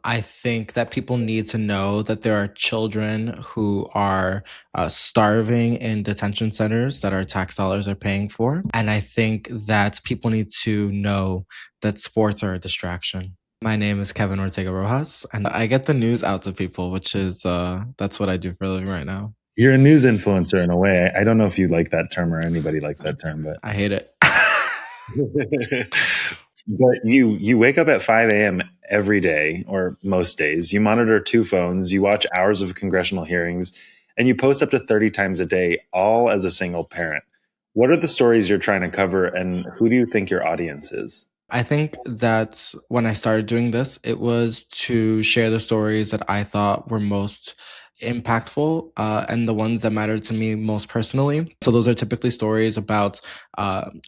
I think that people need to know that there are children who are starving in detention centers that our tax dollars are paying for. And I think that people need to know that sports are a distraction. My name is Kevin Ortega-Rojas, and I get the news out to people, which is that's what I do for a living right now. You're a news influencer in a way. I don't know if you like that term or anybody likes that term, but I hate it. but you wake up at 5 a.m. every day or most days. You monitor two phones, you watch hours of congressional hearings, and you post up to 30 times a day, all as a single parent. What are the stories you're trying to cover, and who do you think your audience is? I think that when I started doing this, it was to share the stories that I thought were most impactful and the ones that mattered to me most personally. So those are typically stories about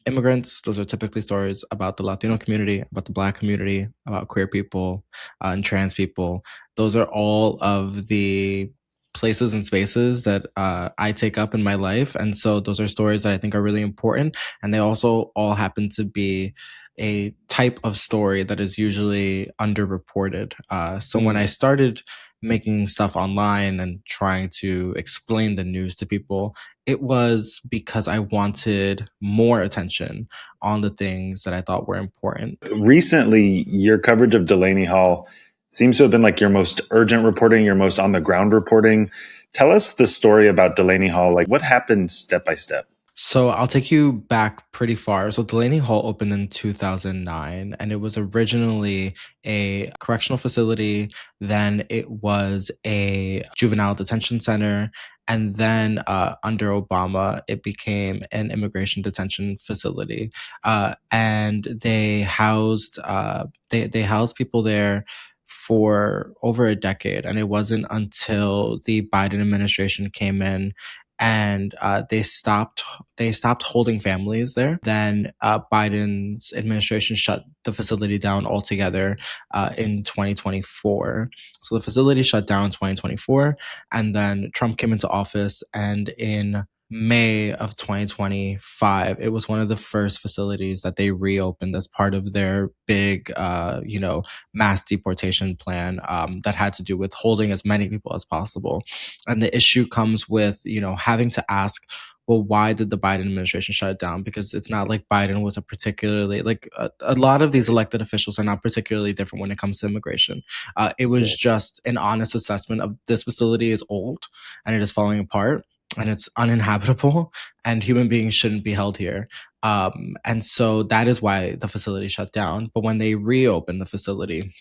immigrants. Those are typically stories about the Latino community, about the Black community, about queer people and trans people. Those are all of the places and spaces that I take up in my life. And so those are stories that I think are really important. And they also all happen to be a type of story that is usually underreported. So when I started making stuff online and trying to explain the news to people, it was because I wanted more attention on the things that I thought were important. Recently, your coverage of Delaney Hall seems to have been like your most urgent reporting, your most on the ground reporting. Tell us the story about Delaney Hall. Like, what happened step by step? So I'll take you back pretty far. So Delaney Hall opened in 2009, and it was originally a correctional facility. Then it was a juvenile detention center. And then under Obama, it became an immigration detention facility. And they housed they housed people there for over a decade. And it wasn't until the Biden administration came in and they stopped holding families there. Then Biden's administration shut the facility down altogether in 2024. So the facility shut down in 2024, and then Trump came into office, and in May of 2025, it was one of the first facilities that they reopened as part of their big, mass deportation plan that had to do with holding as many people as possible. And the issue comes with, having to ask, well, why did the Biden administration shut it down? Because it's not like Biden was a particularly, like a lot of these elected officials are not particularly different when it comes to immigration. It was just an honest assessment of this facility is old and it is falling apart and it's uninhabitable and human beings shouldn't be held here. And so that is why the facility shut down. But when they reopened the facility,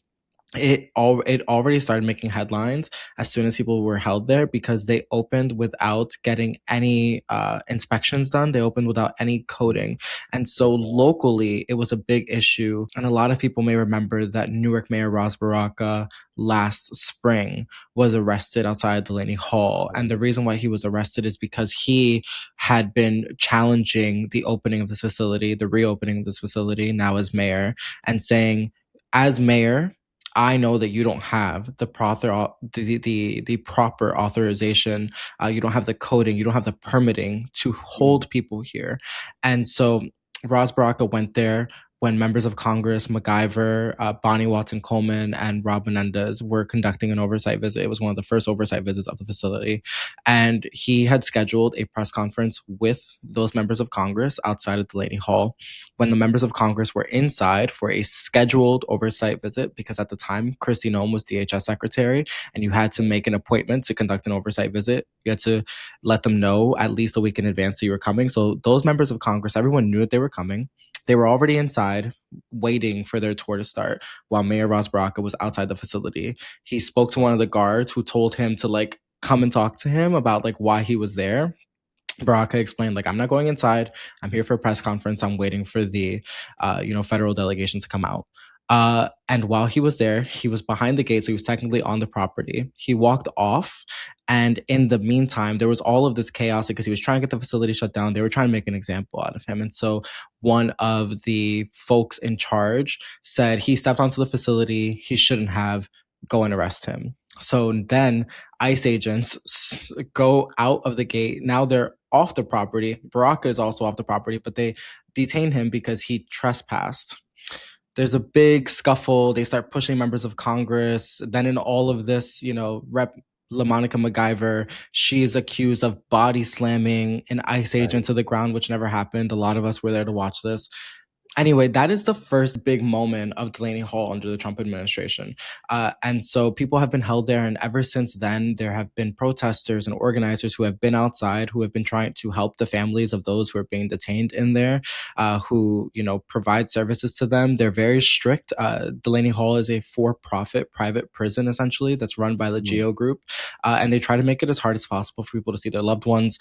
it already started making headlines as soon as people were held there, because they opened without getting any inspections done. They opened without any coding. And so locally, it was a big issue. And a lot of people may remember that Newark Mayor Ras Baraka last spring was arrested outside Delaney Hall. And the reason why he was arrested is because he had been challenging the opening of this facility, the reopening of this facility now as mayor, and saying, as mayor, I know that you don't have the proper authorization. You don't have the coding. You don't have the permitting to hold people here. And so Ras Baraka went there when members of Congress, MacGyver, Bonnie Watson Coleman, and Rob Menendez were conducting an oversight visit. It was one of the first oversight visits of the facility. And he had scheduled a press conference with those members of Congress outside of Delaney Hall. When the members of Congress were inside for a scheduled oversight visit, because at the time, Kristi Noem was DHS secretary, and you had to make an appointment to conduct an oversight visit. You had to let them know at least a week in advance that you were coming. So those members of Congress, everyone knew that they were coming. They were already inside waiting for their tour to start while Mayor Ras Baraka was outside the facility. He spoke to one of the guards who told him to come and talk to him about why he was there. Baraka explained, I'm not going inside. I'm here for a press conference. I'm waiting for the, federal delegation to come out. And while he was there, he was behind the gate, so he was technically on the property. He walked off, and in the meantime, there was all of this chaos because he was trying to get the facility shut down. They were trying to make an example out of him. And so one of the folks in charge said he stepped onto the facility. He shouldn't have. Go and arrest him. So then ICE agents go out of the gate. Now they're off the property. Baraka is also off the property, but they detain him because he trespassed. There's a big scuffle. They start pushing members of Congress. Then in all of this, Rep. LaMonica MacGyver, she's accused of body slamming an ICE Right. agent to the ground, which never happened. A lot of us were there to watch this. Anyway, that is the first big moment of Delaney Hall under the Trump administration. And so people have been held there. And ever since then, there have been protesters and organizers who have been outside, who have been trying to help the families of those who are being detained in there, who, provide services to them. They're very strict. Delaney Hall is a for-profit private prison, essentially, that's run by the GEO Group. And they try to make it as hard as possible for people to see their loved ones.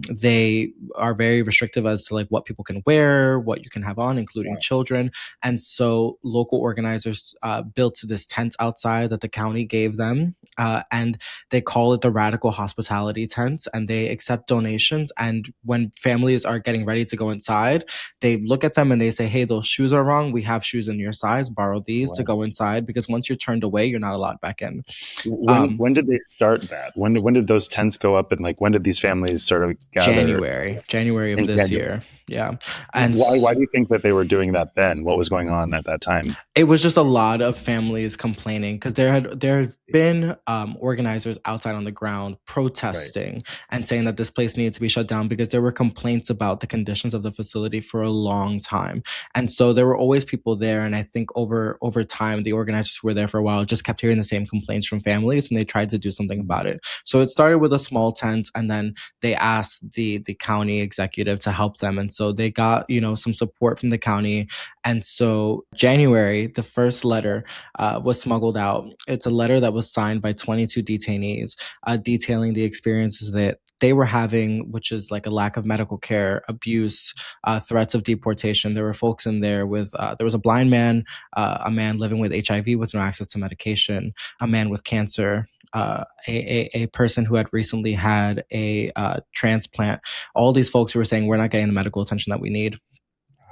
They are very restrictive as to like what people can wear, what you can have on, including children. And so local organizers built this tent outside that the county gave them, and they call it the Radical Hospitality Tent, and they accept donations. And when families are getting ready to go inside, they look at them and they say, hey, those shoes are wrong. We have shoes in your size. Borrow these to go inside, because once you're turned away, you're not allowed back in. When did they start that? When did those tents go up, and like when did these families sort of gather? January of this year. Yeah. And why do you think that they were doing that then? What was going on at that time? It was just a lot of families complaining, because there had been organizers outside on the ground protesting and saying that this place needed to be shut down, because there were complaints about the conditions of the facility for a long time. And so there were always people there. And I think over time, the organizers who were there for a while just kept hearing the same complaints from families, and they tried to do something about it. So it started with a small tent, and then they asked the county executive to help them. And so they got, some support from the county. And so January, the first letter was smuggled out. It's a letter that was signed by 22 detainees, detailing the experiences that they were having, which is like a lack of medical care, abuse, threats of deportation. There were folks in there with, there was a blind man, a man living with HIV with no access to medication, a man with cancer, a person who had recently had a transplant. All these folks who were saying, we're not getting the medical attention that we need.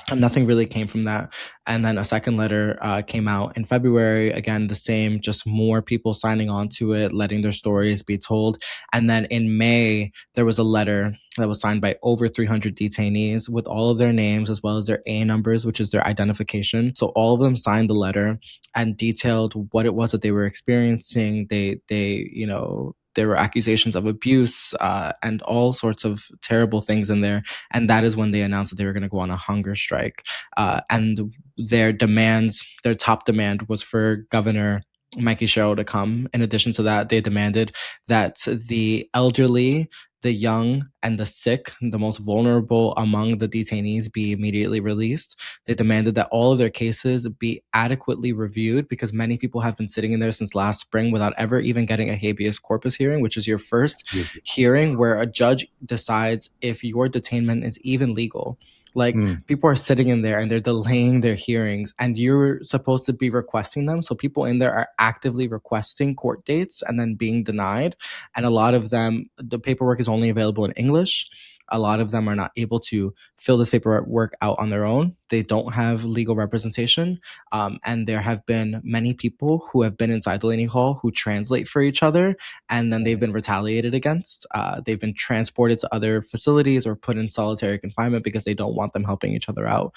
And nothing really came from that. And then a second letter came out in February. Again, the same, just more people signing on to it, letting their stories be told. And then in May, there was a letter that was signed by over 300 detainees with all of their names, as well as their A numbers, which is their identification. So all of them signed the letter and detailed what it was that they were experiencing. There were accusations of abuse and all sorts of terrible things in there. And that is when they announced that they were going to go on a hunger strike. And their top demand was for Governor Mikey Sherrill to come. In addition to that, they demanded that the elderly, the young, and the sick, the most vulnerable among the detainees, be immediately released. They demanded that all of their cases be adequately reviewed, because many people have been sitting in there since last spring without ever even getting a habeas corpus hearing, which is your first hearing where a judge decides if your detainment is even legal. Like, people are sitting in there and they're delaying their hearings, and you're supposed to be requesting them. So people in there are actively requesting court dates and then being denied. And a lot of them, the paperwork is only available in English. A lot of them are not able to fill this paperwork out on their own. They don't have legal representation. And there have been many people who have been inside Delaney Hall who translate for each other, and then they've been retaliated against. They've been transported to other facilities or put in solitary confinement because they don't want them helping each other out.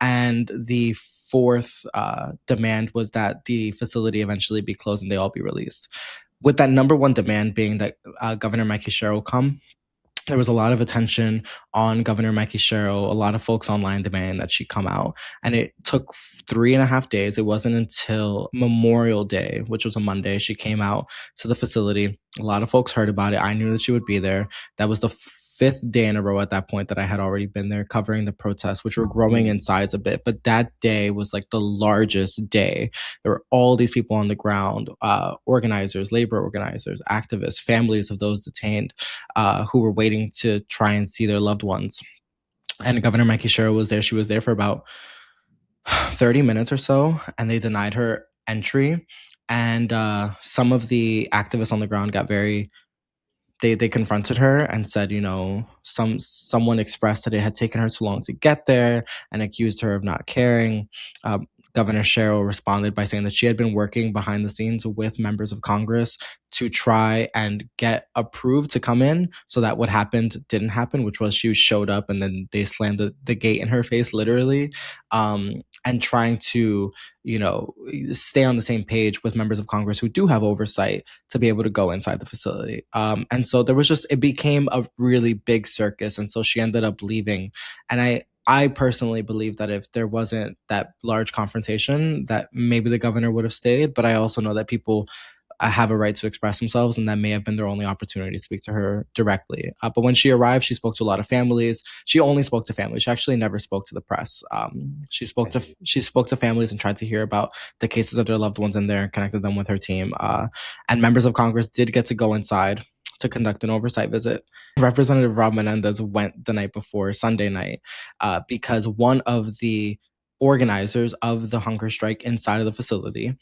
And the fourth demand was that the facility eventually be closed and they all be released. With that number one demand being that Governor Mikey Sherrill come, there was a lot of attention on Governor Mikey Sherrill, a lot of folks online demanding that she come out. And it took 3.5 days. It wasn't until Memorial Day, which was a Monday, she came out to the facility. A lot of folks heard about it. I knew that she would be there. That was the fifth day in a row at that point that I had already been there covering the protests, which were growing in size a bit. But that day was like the largest day. There were all these people on the ground, organizers, labor organizers, activists, families of those detained, who were waiting to try and see their loved ones. And Governor Mikey Sherrill was there. She was there for about 30 minutes or so, and they denied her entry. And some of the activists on the ground got very... They confronted her and said, someone expressed that it had taken her too long to get there and accused her of not caring. Governor Cheryl responded by saying that she had been working behind the scenes with members of Congress to try and get approved to come in so that what happened didn't happen, which was she showed up and then they slammed the gate in her face, literally, and trying to, stay on the same page with members of Congress who do have oversight to be able to go inside the facility. And so it became a really big circus. And so she ended up leaving. And I personally believe that if there wasn't that large confrontation, that maybe the governor would have stayed. But I also know that people have a right to express themselves, and that may have been their only opportunity to speak to her directly. But when she arrived, she spoke to a lot of families. She only spoke to families. She actually never spoke to the press. She spoke to families and tried to hear about the cases of their loved ones in there and connected them with her team. And members of Congress did get to go inside to conduct an oversight visit. Representative Rob Menendez went the night before, Sunday night, because one of the organizers of the hunger strike inside of the facility,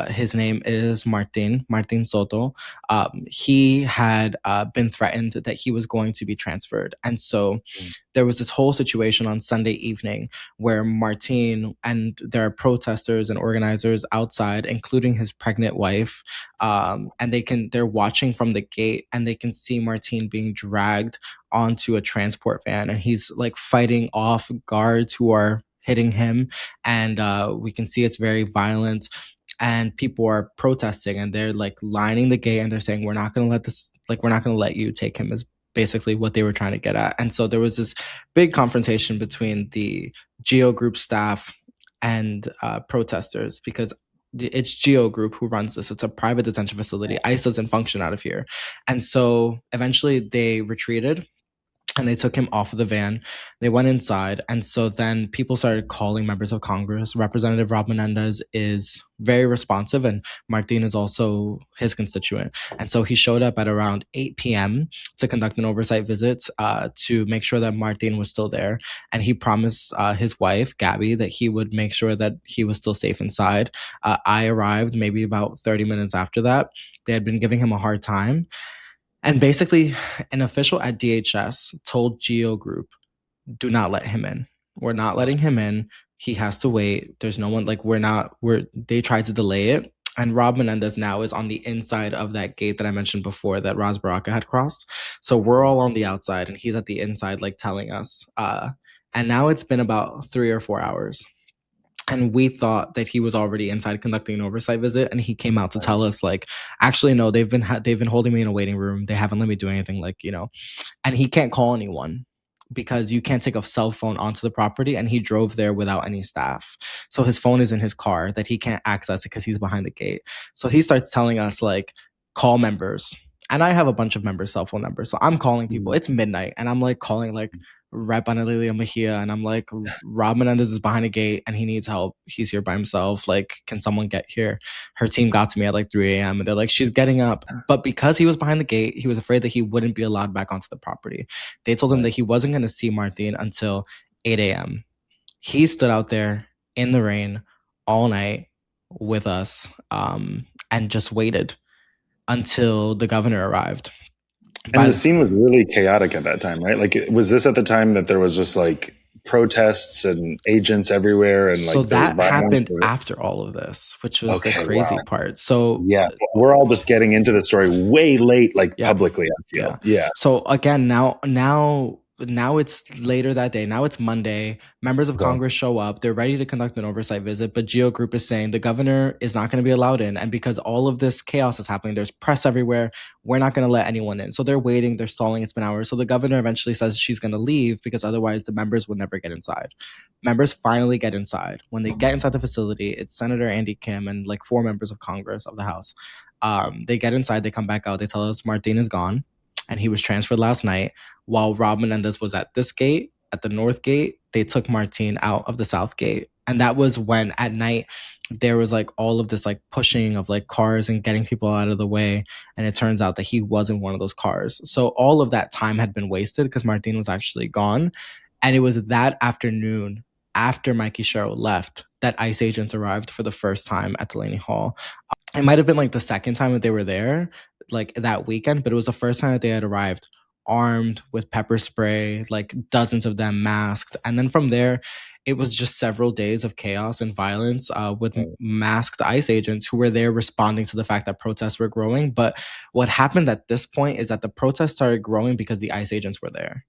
his name is Martin Soto. He had been threatened that he was going to be transferred. And so there was this whole situation on Sunday evening where Martin, and there are protesters and organizers outside, including his pregnant wife, and they're watching from the gate, and they can see Martin being dragged onto a transport van, and he's like fighting off guards who are hitting him, and we can see it's very violent, and people are protesting, and they're like lining the gate, and they're saying, we're not going to let you take him, is basically what they were trying to get at. And so there was this big confrontation between the GEO Group staff and protesters, because it's GEO Group who runs this. It's a private detention facility. ICE doesn't function out of here. And so eventually they retreated, and they took him off of the van. They went inside. And so then people started calling members of Congress. Representative Rob Menendez is very responsive, and Martin is also his constituent. And so he showed up at around 8 p.m. to conduct an oversight visit to make sure that Martin was still there. And he promised his wife, Gabby, that he would make sure that he was still safe inside. I arrived maybe about 30 minutes after that. They had been giving him a hard time. And basically, an official at DHS told GEO Group, do not let him in. We're not letting him in. He has to wait. There's no one, they tried to delay it. And Rob Menendez now is on the inside of that gate that I mentioned before that Ras Baraka had crossed. So we're all on the outside, and he's at the inside, telling us. And now it's been about 3 or 4 hours. And we thought that he was already inside conducting an oversight visit, and he came out to tell us, actually, no, they've been holding me in a waiting room. They haven't let me do anything, and he can't call anyone because you can't take a cell phone onto the property, and he drove there without any staff. So his phone is in his car that he can't access because he's behind the gate. So he starts telling us, call members. And I have a bunch of members' cell phone numbers. So I'm calling people. It's midnight, and I'm calling Rep. Analilia Mejia, and I'm Rob Menendez is behind a gate and he needs help. He's here by himself. Can someone get here? Her team got to me at 3 a.m. and they're she's getting up. But because he was behind the gate, he was afraid that he wouldn't be allowed back onto the property. They told him that he wasn't going to see Martin until 8 a.m. He stood out there in the rain all night with us, and just waited until the governor arrived. And the scene was really chaotic at that time, right? Was this at the time that there was just protests and agents everywhere? And so that happened after all of this, which was the crazy part. So yeah, we're all just getting into the story way late, publicly, I feel. Yeah. So again, now it's later that day. Now it's Monday. Members of Congress show up. They're ready to conduct an oversight visit, but GEO Group is saying the governor is not going to be allowed in. And because all of this chaos is happening, there's press everywhere. We're not going to let anyone in. So they're waiting. They're stalling. It's been hours. So the governor eventually says she's going to leave because otherwise the members would never get inside. Members finally get inside. When they get inside the facility, it's Senator Andy Kim and 4 members of Congress of the House. They get inside. They come back out. They tell us Martin is gone, and he was transferred last night. While Rob Menendez was at this gate, at the north gate, they took Martin out of the south gate. And that was when at night there was all of this pushing of cars and getting people out of the way. And it turns out that he wasn't one of those cars. So all of that time had been wasted because Martin was actually gone. And it was that afternoon, after Mikey Sherrill left, that ICE agents arrived for the first time at Delaney Hall. It might have been the second time that they were there, that weekend, but it was the first time that they had arrived armed with pepper spray, like dozens of them masked. And then from there, it was just several days of chaos and violence with masked ICE agents who were there responding to the fact that protests were growing. But what happened at this point is that the protests started growing because the ICE agents were there.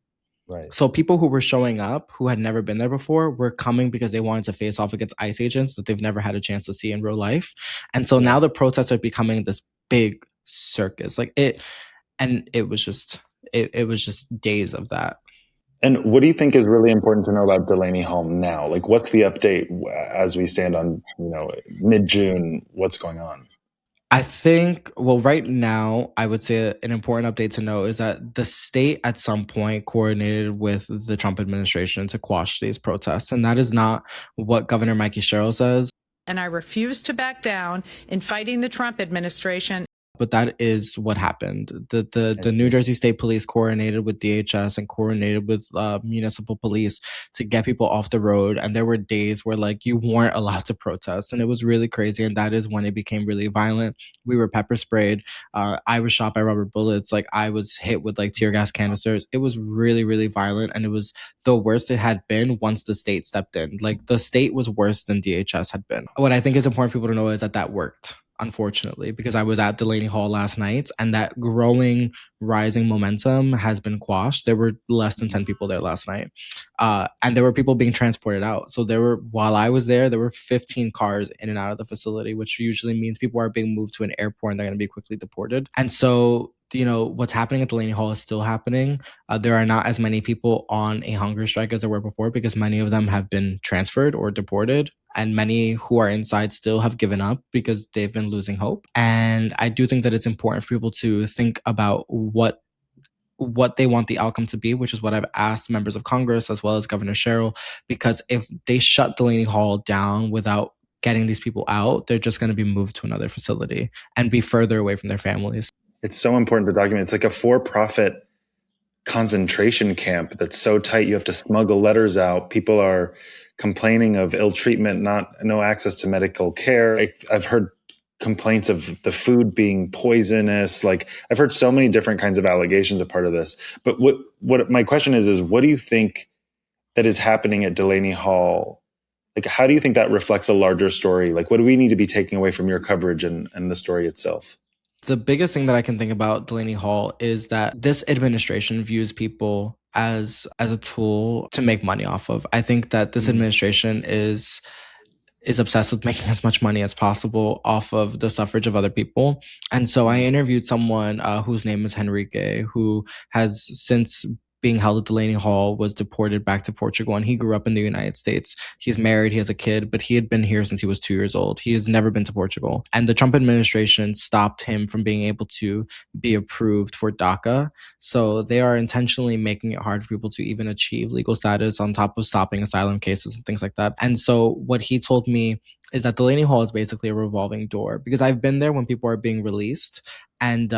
Right. So people who were showing up who had never been there before were coming because they wanted to face off against ICE agents that they've never had a chance to see in real life. And so now the protests are becoming this big circus. Like it was just days of that. And what do you think is really important to know about Delaney Hall now? Like, what's the update as we stand on, mid-June? What's going on? I think, well, right now, I would say an important update to know is that the state at some point coordinated with the Trump administration to quash these protests. And that is not what Governor Mikey Sherrill says. And I refuse to back down in fighting the Trump administration. But that is what happened. The New Jersey State Police coordinated with DHS and coordinated with municipal police to get people off the road. And there were days where like you weren't allowed to protest, and it was really crazy. And that is when it became really violent. We were pepper sprayed. I was shot by rubber bullets. Like I was hit with like tear gas canisters. It was really, really violent, and it was the worst it had been once the state stepped in. Like the state was worse than DHS had been. What I think is important for people to know is that worked. Unfortunately, because I was at Delaney Hall last night, and that growing, rising momentum has been quashed. There were less than 10 people there last night. And there were people being transported out. So while I was there were 15 cars in and out of the facility, which usually means people are being moved to an airport and they're going to be quickly deported. And so what's happening at Delaney Hall is still happening. There are not as many people on a hunger strike as there were before because many of them have been transferred or deported. And many who are inside still have given up because they've been losing hope. And I do think that it's important for people to think about what they want the outcome to be, which is what I've asked members of Congress as well as Governor Sherrill, because if they shut Delaney Hall down without getting these people out, they're just going to be moved to another facility and be further away from their families. It's so important to document. It's like a for-profit concentration camp that's so tight. You have to smuggle letters out. People are complaining of ill treatment, no access to medical care. I've heard complaints of the food being poisonous. Like I've heard so many different kinds of allegations a part of this. But what my question is what do you think that is happening at Delaney Hall? Like, how do you think that reflects a larger story? Like, what do we need to be taking away from your coverage and the story itself? The biggest thing that I can think about Delaney Hall is that this administration views people as a tool to make money off of. I think that this administration is obsessed with making as much money as possible off of the suffrage of other people. And so I interviewed someone whose name is Henrique, who has since being held at Delaney Hall, was deported back to Portugal, and he grew up in the United States. He's married, he has a kid, but he had been here since he was 2 years old. He has never been to Portugal. And the Trump administration stopped him from being able to be approved for DACA. So they are intentionally making it hard for people to even achieve legal status, on top of stopping asylum cases and things like that. And so what he told me is that Delaney Hall is basically a revolving door, because I've been there when people are being released. And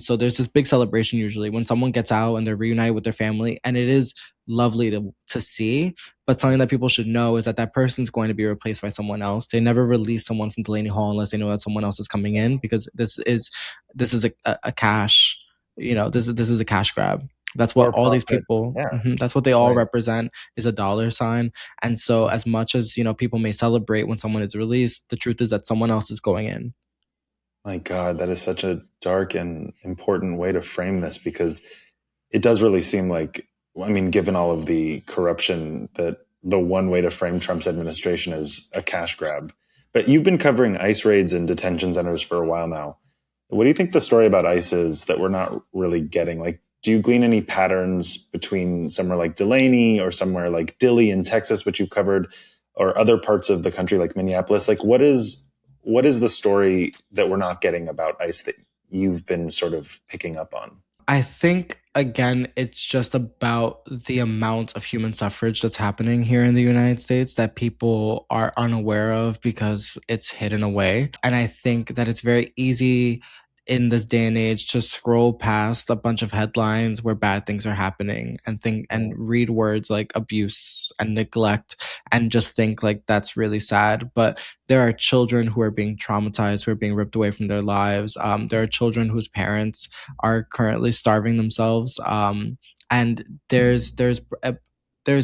so there's this big celebration usually when someone gets out and they're reunited with their family, and it is lovely to see. But something that people should know is that person's going to be replaced by someone else. They never release someone from Delaney Hall unless they know that someone else is coming in, because this is a cash, this is a cash grab. That's what all these people, that's what they all represent, is a dollar sign. And so as much as, people may celebrate when someone is released, the truth is that someone else is going in. My God, that is such a dark and important way to frame this, because it does really seem like, given all of the corruption, that the one way to frame Trump's administration is a cash grab. But you've been covering ICE raids and detention centers for a while now. What do you think the story about ICE is that we're not really getting? Like, do you glean any patterns between somewhere like Delaney or somewhere like Dilley in Texas, which you've covered, or other parts of the country like Minneapolis? Like, what is the story that we're not getting about ICE that you've been sort of picking up on? I think, again, it's just about the amount of human suffrage that's happening here in the United States that people are unaware of because it's hidden away. And I think that it's very easy in this day and age to scroll past a bunch of headlines where bad things are happening and read words like abuse and neglect and just think like that's really sad. But there are children who are being traumatized, who are being ripped away from their lives. There are children whose parents are currently starving themselves. And there's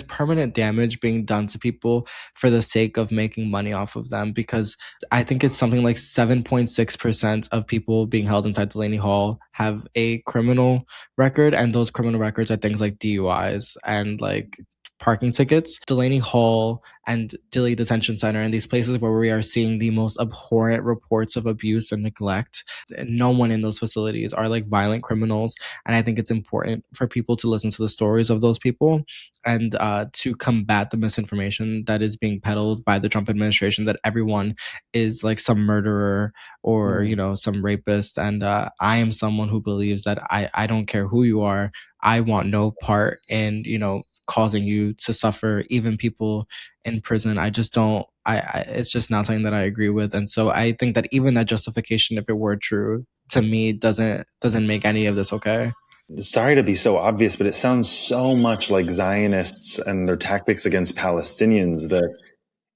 permanent damage being done to people for the sake of making money off of them, because I think it's something like 7.6% of people being held inside Delaney Hall have a criminal record, and those criminal records are things like DUIs and like parking tickets. Delaney Hall and Dilley Detention Center and these places where we are seeing the most abhorrent reports of abuse and neglect. No one in those facilities are like violent criminals. And I think it's important for people to listen to the stories of those people and to combat the misinformation that is being peddled by the Trump administration that everyone is like some murderer or, you know, some rapist. And I am someone who believes that I don't care who you are. I want no part in, you know, causing you to suffer, even people in prison. I just don't, it's just not something that I agree with. And so I think that even that justification, if it were true, to me, doesn't make any of this okay. Sorry to be so obvious, but it sounds so much like Zionists and their tactics against Palestinians that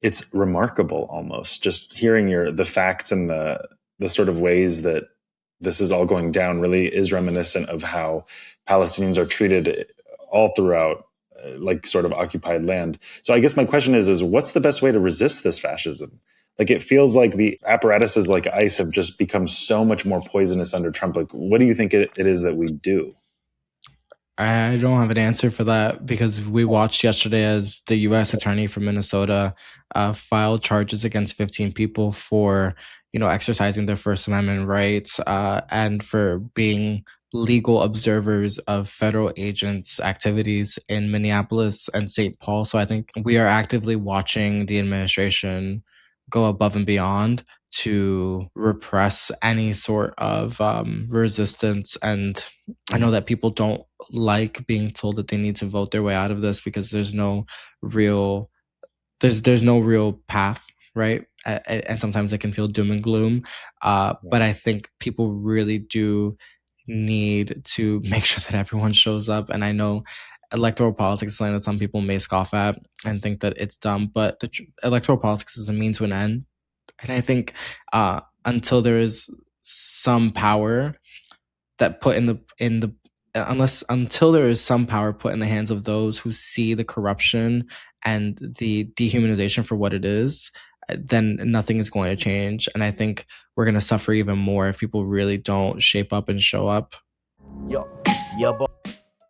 it's remarkable almost just hearing the facts and the sort of ways that this is all going down really is reminiscent of how Palestinians are treated all throughout like sort of occupied land. So I guess my question is what's the best way to resist this fascism? Like, it feels like the apparatuses like ICE have just become so much more poisonous under Trump. Like, what do you think it is that we do? I don't have an answer for that, because we watched yesterday as the U.S. attorney from Minnesota filed charges against 15 people for, you know, exercising their First Amendment rights and for being legal observers of federal agents' activities in Minneapolis and St. Paul. So I think we are actively watching the administration go above and beyond to repress any sort of resistance. And I know that people don't like being told that they need to vote their way out of this, because there's no real path, right? And sometimes it can feel doom and gloom. But I think people really do need to make sure that everyone shows up. And I know electoral politics is something that some people may scoff at and think that it's dumb, but electoral politics is a means to an end. And I think until there is some power that put until there is some power put in the hands of those who see the corruption and the dehumanization for what it is, then nothing is going to change. And I think we're going to suffer even more if people really don't shape up and show up. Yo, boy.